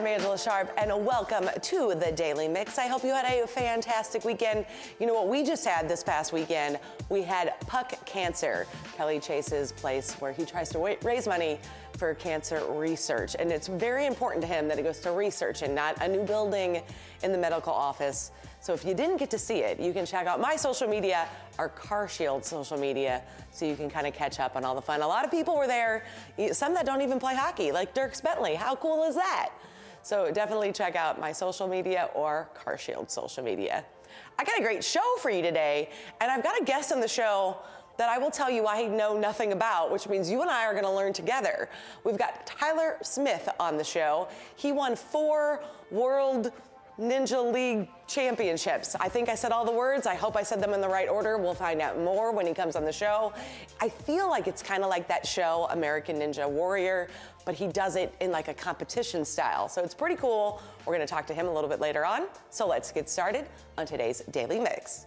I'm Angella Sharpe, and welcome to the Daily Mix. I hope you had a fantastic weekend. You know what we just had this past weekend? We had Puck Cancer, Kelly Chase's place where he tries to raise money for cancer research. And it's very important to him that it goes to research and not a new building in the medical office. So if you didn't get to see it, you can check out my social media, our Car Shield social media, so you can kind of catch up on all the fun. A lot of people were there, some that don't even play hockey, like Dirk Bentley. How cool is that? So definitely check out my social media or Car Shield social media. I got a great show for you today, and I've got a guest on the show that I will tell you I know nothing about, which means you and I are gonna learn together. We've got Tyler Smith on the show. He won 4 World Ninja League championships. I think I said all the words. I hope I said them in the right order. We'll find out more when he comes on the show. I feel like it's kind of like that show, American Ninja Warrior, but he does it in like a competition style. So it's pretty cool. We're gonna talk to him a little bit later on. So let's get started on today's Daily Mix.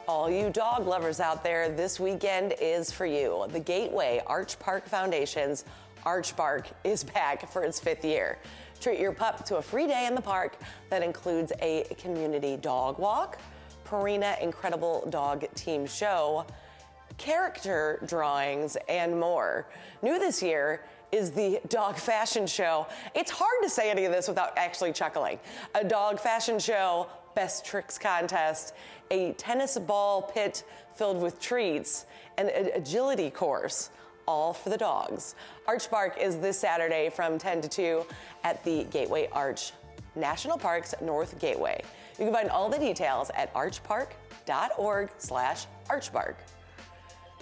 All you dog lovers out there, this weekend is for you. The Gateway Arch Park Foundation's Arch Bark is back for its 5th year. Treat your pup to a free day in the park that includes a community dog walk, Purina Incredible Dog Team Show, character drawings, and more. New this year is the dog fashion show. It's hard to say any of this without actually chuckling. A dog fashion show, best tricks contest, a tennis ball pit filled with treats, and an agility course, all for the dogs. Arch Bark is this Saturday from 10 to 2 at the Gateway Arch National Park's North Gateway. You can find all the details at archpark.org/archbark.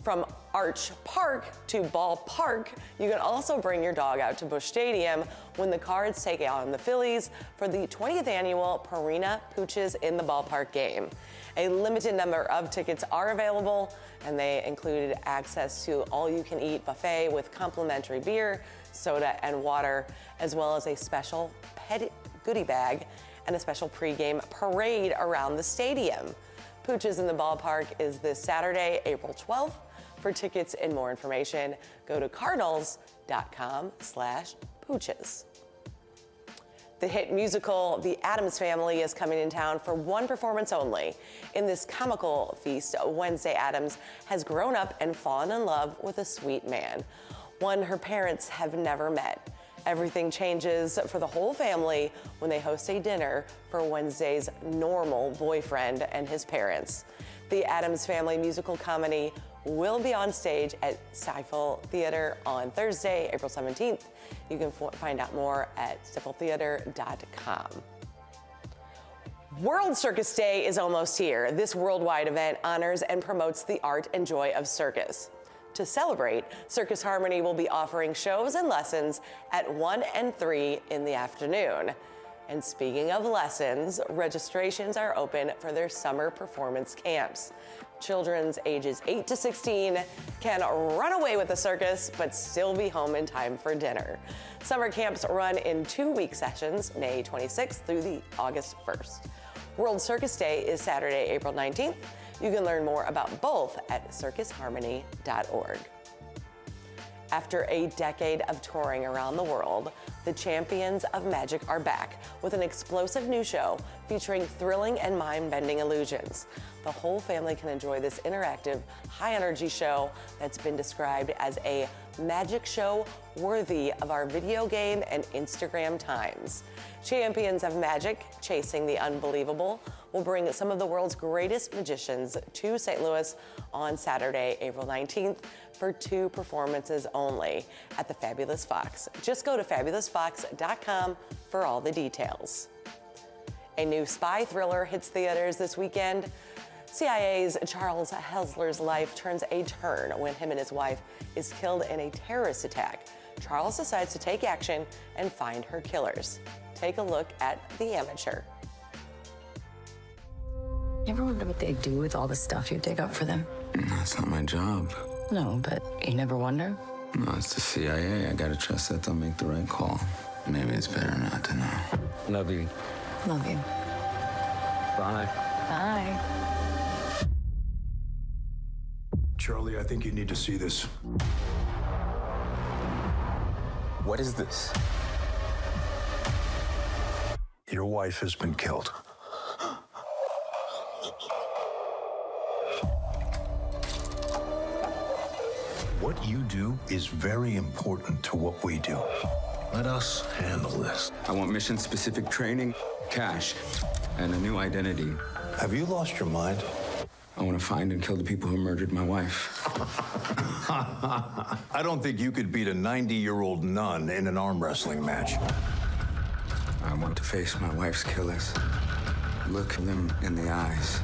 From Arch Park to Ballpark, you can also bring your dog out to Busch Stadium when the Cards take on the Phillies for the 20th annual Purina Pooches in the Ballpark game. A limited number of tickets are available, and they included access to all-you-can-eat buffet with complimentary beer, soda, and water, as well as a special pet goodie bag and a special pregame parade around the stadium. Pooches in the Ballpark is this Saturday, April 12th. For tickets and more information, go to cardinals.com/Pooches. The hit musical, The Addams Family, is coming in town for one performance only. In this comical feast, Wednesday Addams has grown up and fallen in love with a sweet man, one her parents have never met. Everything changes for the whole family when they host a dinner for Wednesday's normal boyfriend and his parents. The Addams Family musical comedy will be on stage at Stifel Theater on Thursday, April 17th. You can find out more at stifeltheater.com. World Circus Day is almost here. This worldwide event honors and promotes the art and joy of circus. To celebrate, Circus Harmony will be offering shows and lessons at 1 and 3 in the afternoon. And speaking of lessons, registrations are open for their summer performance camps. Children's ages 8 to 16 can run away with the circus, but still be home in time for dinner. Summer camps run in 2-week sessions, May 26th through the August 1st. World Circus Day is Saturday, April 19th. You can learn more about both at circusharmony.org. After a decade of touring around the world, the Champions of Magic are back with an explosive new show featuring thrilling and mind-bending illusions. The whole family can enjoy this interactive, high-energy show that's been described as a magic show worthy of our video game and Instagram times. Champions of Magic, Chasing the Unbelievable, will bring some of the world's greatest magicians to St. Louis on Saturday, April 19th for 2 performances only at the Fabulous Fox. Just go to fabulousfox.com for all the details. A new spy thriller hits theaters this weekend. CIA's Charles Hessler's life turns a turn when him and his wife is killed in a terrorist attack. Charles decides to take action and find her killers. Take a look at The Amateur. You ever wonder what they do with all the stuff you dig up for them? That's not my job. No, but you never wonder? No, it's the CIA. I gotta trust that they'll make the right call. Maybe it's better not to know. Love you. Love you. Bye. Bye. Charlie, I think you need to see this. What is this? Your wife has been killed. What you do is very important to what we do. Let us handle this. I want mission-specific training, cash, and a new identity. Have you lost your mind? I want to find and kill the people who murdered my wife. I don't think you could beat a 90-year-old nun in an arm wrestling match. I want to face my wife's killers, look them in the eyes,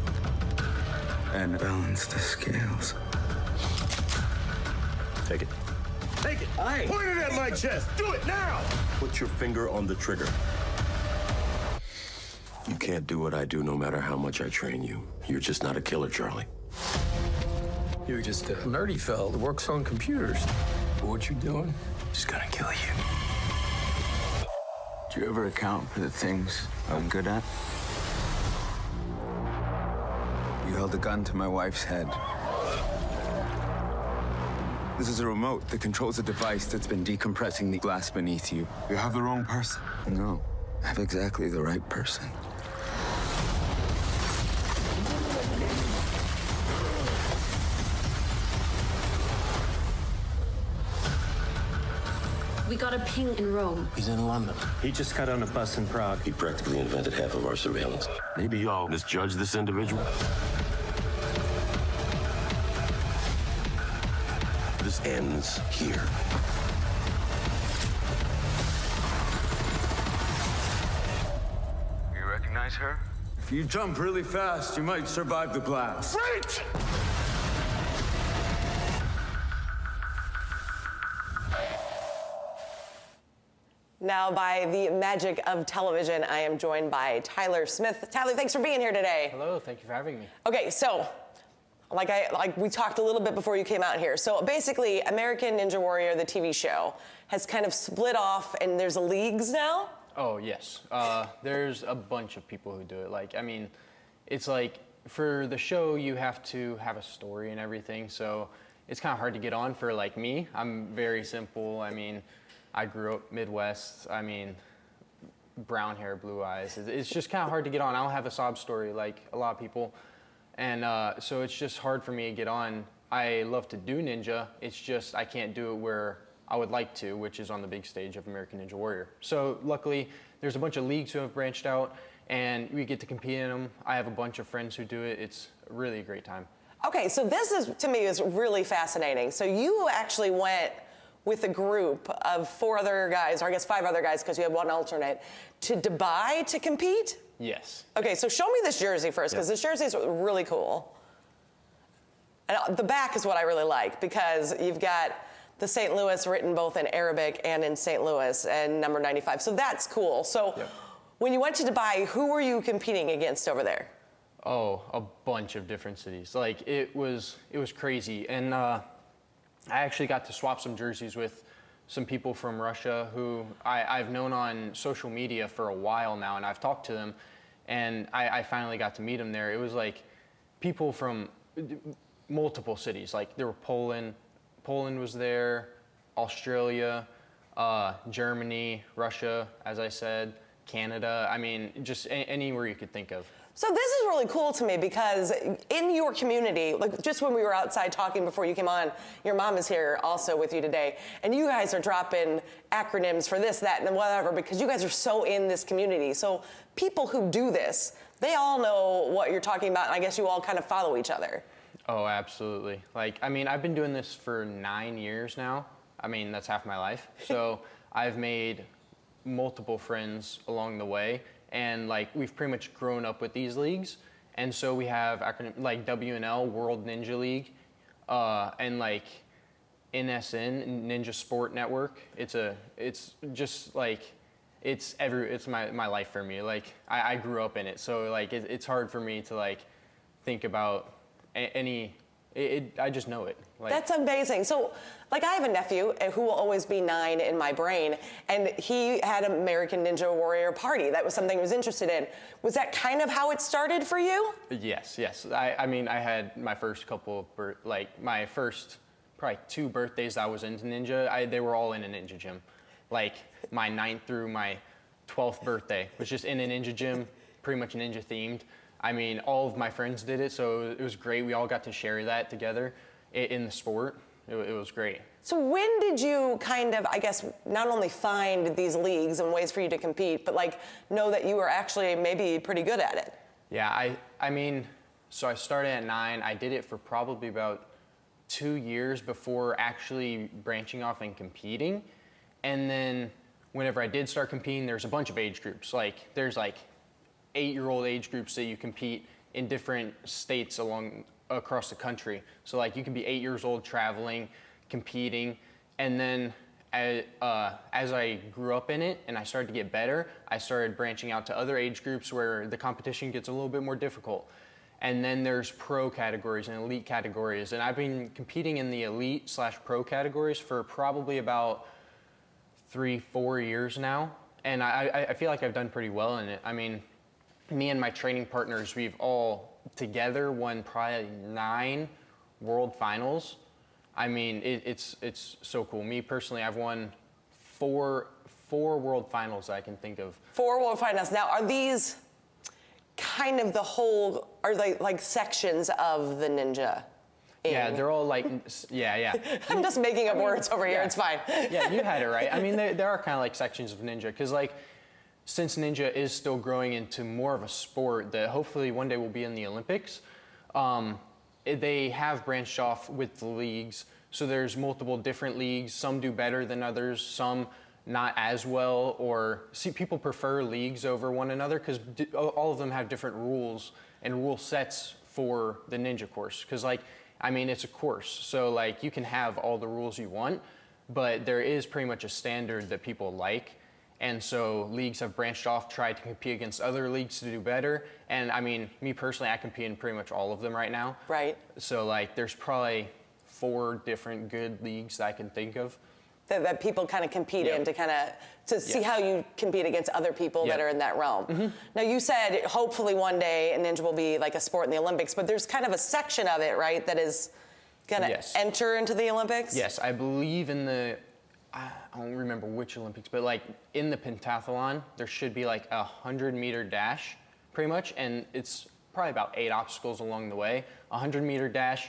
and balance the scales. Take it. Take it! Aye. Point it at my chest! Do it now! Put your finger on the trigger. You can't do what I do no matter how much I train you. You're just not a killer, Charlie. You're just a nerdy fellow that works on computers. What you doing? Just gonna kill you. Do you ever account for the things I'm good at? You held a gun to my wife's head. This is a remote that controls a device that's been decompressing the glass beneath you. You have the wrong person. No, I have exactly the right person. We got a ping in Rome. He's in London. He just got on a bus in Prague. He practically invented half of our surveillance. Maybe y'all misjudge this individual. This ends here. You recognize her? If you jump really fast, you might survive the blast. Wait! Now, by the magic of television, I am joined by Tyler Smith. Tyler, thanks for being here today. Hello, thank you for having me. Okay, so like we talked a little bit before you came out here. So basically, American Ninja Warrior, the TV show, has kind of split off, and there's leagues now. Oh, yes. There's a bunch of people who do it. Like, I mean, it's like, for the show, you have to have a story and everything, so it's kind of hard to get on for, like, me. I'm very simple. I mean, I grew up Midwest. I mean, brown hair, blue eyes. It's just kind of hard to get on. I don't have a sob story like a lot of people. And so it's just hard for me to get on. I love to do ninja. It's just I can't do it where I would like to, which is on the big stage of American Ninja Warrior. So luckily, there's a bunch of leagues who have branched out, and we get to compete in them. I have a bunch of friends who do it. It's really a great time. Okay, so this is, to me, is really fascinating. So you actually went with a group of 4 other guys, or I guess 5 other guys, because you had one alternate, to Dubai to compete? Yes. Okay, so show me this jersey first, because this jersey is really cool. And the back is what I really like, because you've got the St. Louis written both in Arabic and in St. Louis, and number 95. So that's cool. So when you went to Dubai, who were you competing against over there? Oh, a bunch of different cities. Like, it was crazy. And I actually got to swap some jerseys with some people from Russia who I've known on social media for a while now, and I've talked to them, and I finally got to meet them there. It was like people from multiple cities. Like, there were Poland was there, Australia, Germany, Russia, as I said, Canada. I mean, just anywhere you could think of. So this is really cool to me, because in your community, like just when we were outside talking before you came on, your mom is here also with you today, and you guys are dropping acronyms for this, that, and whatever, because you guys are so in this community. So people who do this, they all know what you're talking about, and I guess you all kind of follow each other. Oh, absolutely. Like, I mean, I've been doing this for 9 years now. I mean, that's half my life. So I've made multiple friends along the way, and like we've pretty much grown up with these leagues. And so we have acronym like WNL, World Ninja League, and like NSN, Ninja Sport Network. It's just like it's my life for me. Like I grew up in it, so like it's hard for me to like think about any. I just know it. Like, that's amazing. So, like, I have a nephew who will always be 9 in my brain, and he had American Ninja Warrior Party. That was something he was interested in. Was that kind of how it started for you? Yes. I mean, I had my first couple of my first probably 2 birthdays I was into ninja. They were all in a ninja gym. Like my 9th through my 12th birthday was just in a ninja gym, pretty much ninja themed. I mean, all of my friends did it, so it was great. We all got to share that together in the sport. It was great. So when did you kind of, I guess, not only find these leagues and ways for you to compete, but like know that you were actually maybe pretty good at it? Yeah, I mean, so I started at 9. I did it for probably about 2 years before actually branching off and competing. And then whenever I did start competing, there's a bunch of age groups. Like there's like 8-year-old age groups that you compete in different states across the country. So like you can be 8 years old traveling, competing, and then as I grew up in it and I started to get better, I started branching out to other age groups where the competition gets a little bit more difficult. And then there's pro categories and elite categories, and I've been competing in the elite/pro categories for probably about 3-4 years now, and I feel like I've done pretty well in it. I mean, me and my training partners, we've all together won probably 9 world finals. I mean, it's so cool. Me personally, I've won four world finals I can think of. 4 world finals. Now, are these kind of are they like sections of the ninja? Yeah, they're all like, yeah. I'm just making up words over here, it's fine. Yeah, you had it right. I mean, there are kind of like sections of ninja, because like, since ninja is still growing into more of a sport that hopefully one day will be in the Olympics, they have branched off with the leagues. So there's multiple different leagues. Some do better than others, some not as well, or people prefer leagues over one another because all of them have different rules and rule sets for the ninja course. Because like, I mean, it's a course, so like you can have all the rules you want, but there is pretty much a standard that people like. And so leagues have branched off, tried to compete against other leagues to do better. And I mean, me personally, I compete in pretty much all of them right now. Right. So like, there's probably 4 different good leagues that I can think of. That people kind of compete in to see how you compete against other people that are in that realm. Mm-hmm. Now you said hopefully one day ninja will be like a sport in the Olympics, but there's kind of a section of it, right, that is going to enter into the Olympics? Yes, I believe in I don't remember which Olympics, but like in the pentathlon, there should be like a 100-meter dash, pretty much, and it's probably about 8 obstacles along the way. 100-meter dash.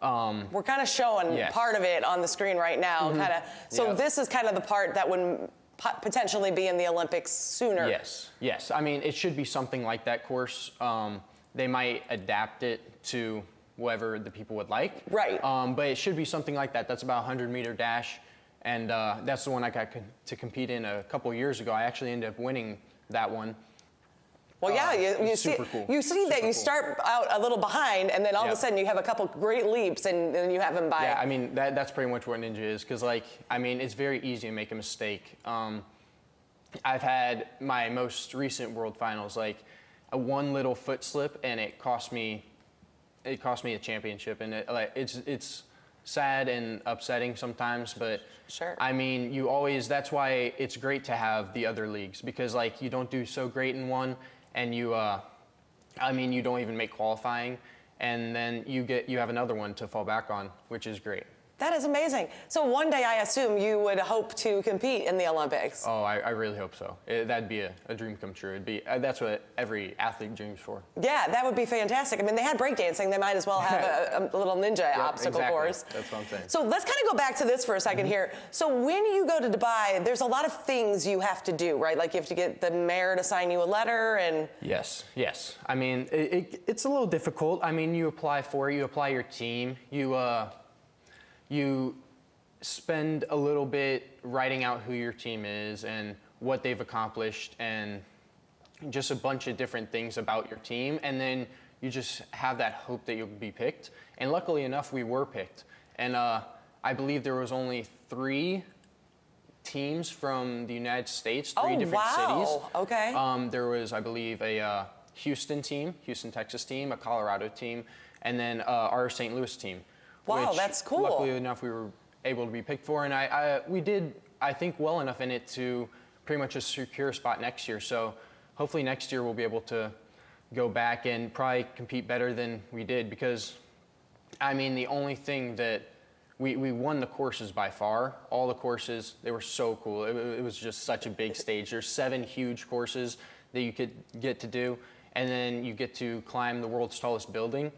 We're kind of showing part of it on the screen right now, kind of. So this is kind of the part that would potentially be in the Olympics sooner. Yes. I mean, it should be something like that course. They might adapt it to whatever the people would like. Right. But it should be something like that. That's about a 100-meter dash. And that's the one I got to compete in a couple years ago. I actually ended up winning that one. Well, you see, cool. You see that you start out a little behind, and then all of a sudden you have a couple great leaps, and then you have them by. Yeah, I mean that's pretty much what ninja is, because like I mean it's very easy to make a mistake. I've had my most recent world finals, like a one little foot slip, and it cost me a championship, and it's sad and upsetting sometimes, but I mean that's why it's great to have the other leagues, because like you don't do so great in one, and you don't even make qualifying, and then you have another one to fall back on, which is great. That is amazing. So one day I assume you would hope to compete in the Olympics. Oh, I really hope so. That'd be a dream come true. That's what every athlete dreams for. Yeah, that would be fantastic. I mean, they had breakdancing. They might as well have a little ninja obstacle course. That's what I'm saying. So let's kind of go back to this for a second here. So when you go to Dubai, there's a lot of things you have to do, right? Like you have to get the mayor to sign you a letter and... Yes. I mean, it's a little difficult. I mean, you apply for it. You apply your team. You spend a little bit writing out who your team is and what they've accomplished, and just a bunch of different things about your team, and then you just have that hope that you'll be picked. And luckily enough, we were picked. And I believe there was only 3 teams from the United States, 3 different cities. Okay. There was, I believe, a Houston team, Houston, Texas team, a Colorado team, and then our St. Louis team. Wow, which, that's cool. Luckily enough, we were able to be picked for, and we did, I think, well enough in it to pretty much just secure a spot next year. So hopefully next year we'll be able to go back and probably compete better than we did, because, I mean, the only thing that we won the courses by far. All the courses, they were so cool. It was just such a big stage. There's 7 huge courses that you could get to do, and then you get to climb the world's tallest building,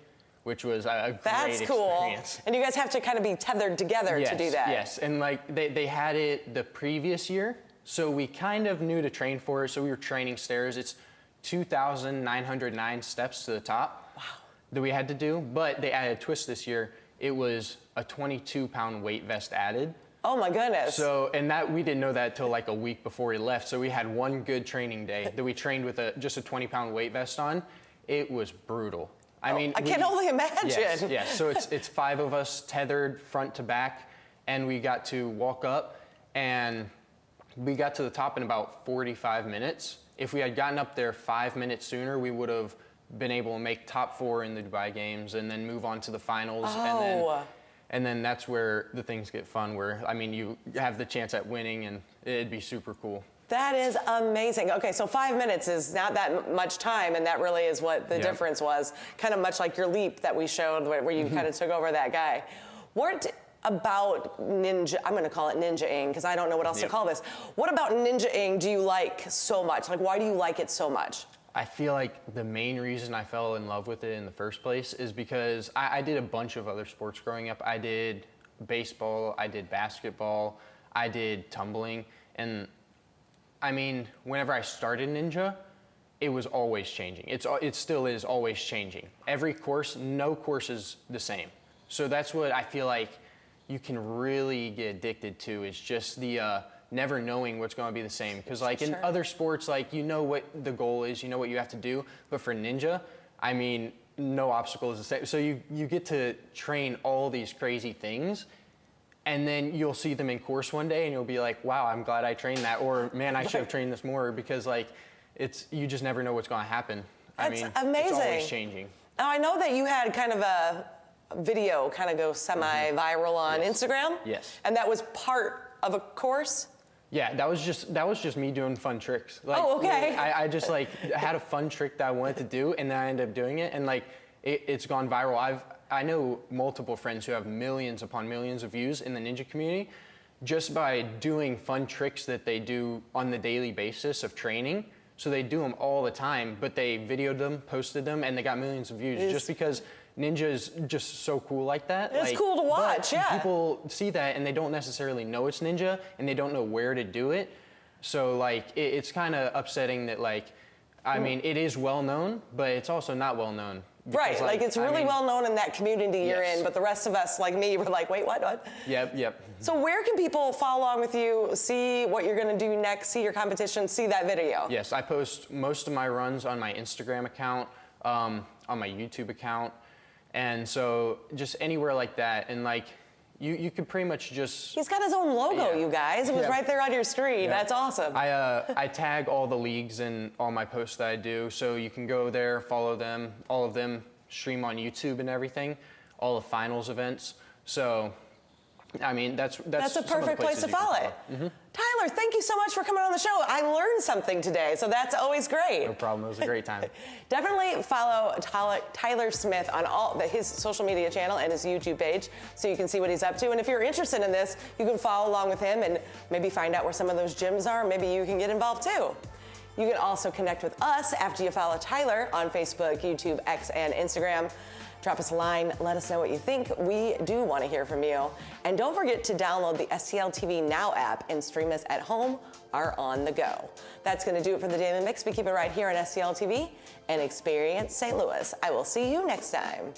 which was a That's great cool. experience. And you guys have to kind of be tethered together to do that. Yes, and like they had it the previous year, so we kind of knew to train for it. So we were training stairs. It's 2,909 steps to the top. Wow. That we had to do, but they added a twist this year. It was a 22-pound weight vest added. Oh my goodness. So, and that we didn't know that till like a week before we left. So we had one good training day that we trained with just a 20-pound weight vest on. It was brutal. I mean, I can only imagine. Yes. So it's 5 of us tethered front to back, and we got to walk up, and we got to the top in about 45 minutes. If we had gotten up there 5 minutes sooner, we would have been able to make top 4 in the Dubai games and then move on to the finals. And then that's where the things get fun, where, I mean, you have the chance at winning, and it'd be super cool. That is amazing. Okay, so 5 minutes is not that much time, and that really is what the difference was. Kind of much like your leap that we showed, where you kind of took over that guy. What about ninja, I'm going to call it ninja-ing, because I don't know what else to call this. What about ninja-ing do you like so much? Like, why do you like it so much? I feel like the main reason I fell in love with it in the first place is because I did a bunch of other sports growing up. I did baseball, I did basketball, I did tumbling, and I mean, whenever I started ninja, it was always changing. It still is always changing. Every course, no course is the same. So that's what I feel like you can really get addicted to, is just the never knowing what's going to be the same. Because like in other sports, like you know what the goal is, you know what you have to do. But for ninja, I mean, no obstacle is the same. So you get to train all these crazy things, and then you'll see them in course one day and you'll be like, wow, I'm glad I trained that. Or man, I should have trained this more, because like you just never know what's going to happen. That's I mean, amazing. It's always changing. Now, I know that you had kind of a video kind of go semi-viral on Instagram. Yes. And that was part of a course? Yeah, that was just me doing fun tricks. Like, okay. I just like had a fun trick that I wanted to do, and then I ended up doing it, and like it's gone viral. I know multiple friends who have millions upon millions of views in the ninja community just by doing fun tricks that they do on the daily basis of training. So they do them all the time, but they videoed them, posted them, and they got millions of views just because ninja is just so cool like that. It's cool to watch, but people see that and they don't necessarily know it's ninja, and they don't know where to do it. So like it's kind of upsetting that like, I mean, it is well known, but it's also not well known. Because, right, like it's really well known in that community you're in, but the rest of us, like me, were like, wait, what? Yep. So where can people follow along with you, see what you're going to do next, see your competition, see that video? Yes, I post most of my runs on my Instagram account, on my YouTube account, and so just anywhere like that. And like, you could pretty much just... He's got his own logo, you guys. It was right there on your screen. Yeah. That's awesome. I tag all the leagues in all my posts that I do, so you can go there, follow them, all of them stream on YouTube and everything, all the finals events. So, I mean, that's a perfect place to follow it. Mm-hmm. Tyler, thank you so much for coming on the show. I learned something today, so that's always great. No problem. It was a great time. Definitely follow Tyler Smith on his social media channel and his YouTube page so you can see what he's up to. And if you're interested in this, you can follow along with him and maybe find out where some of those gyms are. Maybe you can get involved too. You can also connect with us after you follow Tyler on Facebook, YouTube, X, and Instagram. Drop us a line, let us know what you think. We do want to hear from you. And don't forget to download the STL TV Now app and stream us at home or on the go. That's going to do it for the Daily Mix. We keep it right here on STL TV and Experience St. Louis. I will see you next time.